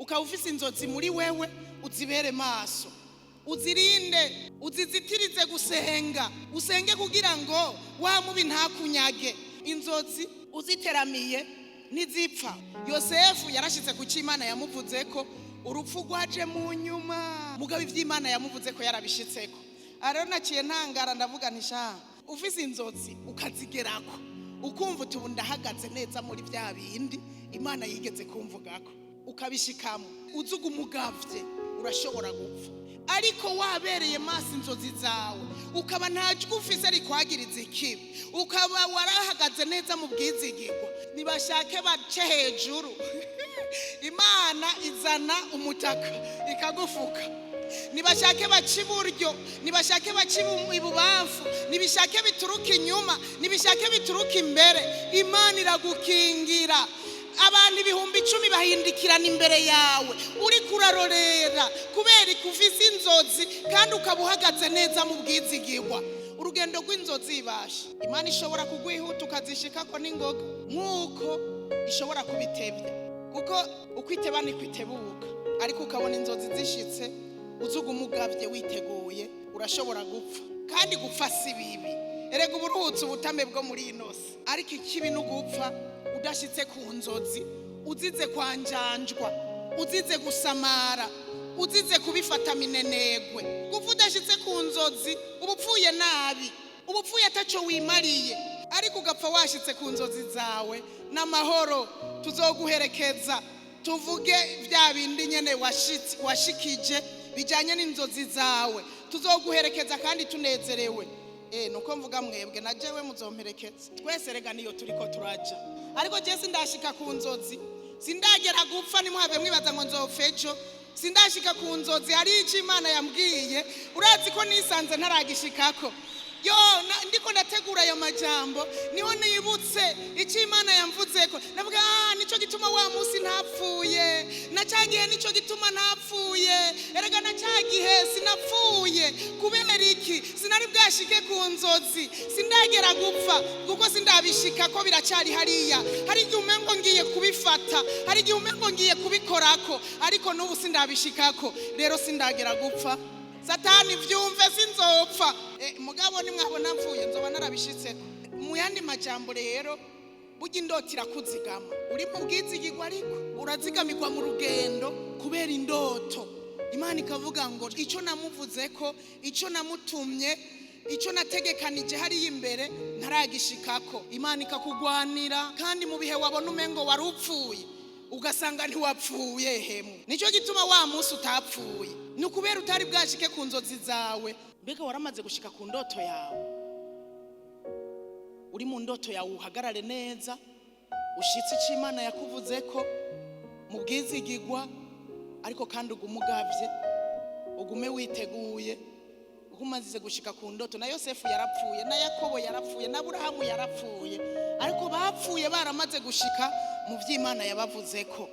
ukaba ufise inzozi muri wewe, uzibere maso, uzirinde, uzizitirize gusenga, usenge kugira ngo wa mubi ntakunyage. Inzozi uziteramiye ntizipfa. Yosefu yarashitse ku Imana yamuvuze ko urupfu rwaje mu nyuma, mugabo ivy'Imana yamuvuze ko yarabishitseko. Ariko naciye ntangara ndavuga nti sha, ufise inzozi ukazigerako, ukumva uti ndahagaze neza muri vya bindi Imana yigeze kumvugako, ukabishikamo, uzuga umugavye, urashobora gupfa. Ariko wabereye maso inzozi zawe, ukaba ntajwe ufise ari kwagiriza ikibi, ukaba warahagaze neza mu bwizigirwa, nibashake bace hejuru Imana izana umutaka ikagufuka. Nibashake baca iburyo, nibashake baca ibubamfu, nibishake bituruka inyuma, nibishake bituruka imbere, Imana iragukingira. Abantu 10,000 bahindikirana imbere yawe, uri kurarorera kubera ikufise inzozi kandi ukaba uhagaze neza mu bwizigirwa. Urugendo rw'inzozi ibasha, Imana ishobora kugwihuta ukazishikako n'ingoga, nk'uko ishobora kubitebya, kuko ukwiteba ni kwitebuka. Ariko ukabona inzozi zishitse, uzuga umugavye witeguye, urashobora gupfa. Kandi gupfa si bibi, erega uburuhutse ubutame bwo muri inosi. Ariko ikibi n'ugupfa udashitse ku nzozi, uzize kwanjanjwa, uzize gusamara, uzize kubifata minenegwe. Gupfa udashitse ku nzozi ubupfuye nabi, ubupfuye ataco wimariye. Ariko ugapfa washitse ku nzozi zawe n'amahoro, tuzoguherekeza tuvuge vya bindi nyene washikije bijanye n'inzozi zawe, tuzoguherekeza kandi tunezerewe. Nuko mvuga mwebwe na jewe muzomperekeza, twese rega niyo turiko turaja. Ariko je sindashika ku nzozi, sindagera gupfa nimuhave mwibaza ngo nzofejo, sindashika ku nzozi. Hari ico Imana yambwiye, urazi ko nisanze ntaragishikako. Ndiko ndategura ayo majambo, niho nibutse ico Imana yamvuzeko. Navuga nico gituma wa musi ntapfuye, na cagihe nico gituma ntapfuye. Erega na cagihe sinapfuye kubera iki? Sinari bwashike ku nzozi, sindagera gupfa kuko sindabishika ko biracari hariya. Hari igihe umengo ngiye kubifata, hari igihe umengo ngiye kubikorako, ariko n'ubu sindabishikako. Rero sindagera gupfa. Satani vyumve sinzopfa, mugabo nimwabona mvuye nzoba narabishitseko. Mu yandi majambo rero, burya indota irakuzigama. Uri mu bwizigirwa ariko urazigamirwa mu rugendo kubera indoto. Imana ikavuga ngo ico namuvuzeko, ico namutumye, ico nategekanije hariya imbere ntaragishikako. Imana ikakugwanira, kandi mu bihe wabona umengo warupfuye ugasanga ntiwapfuye hemwe. Nico gituma wa musi utapfuye, nukubera utari bwashike ku nzozi zawe. Mbega waramaze gushika ku ndoto yawe? Uri mu ndoto yawe uhagarare neza, ushitse ico Imana yakuvuzeko mu bwizigirwa, ariko kandi ugumugavye, ugume witeguye. Umaze gushika ku ndoto, na Yosefu yarapfuye, na Yakobo yarapfuye, na Aburahamu yarapfuye, ariko bapfuye baramaze gushika mu vy'Imana yabavuzeko.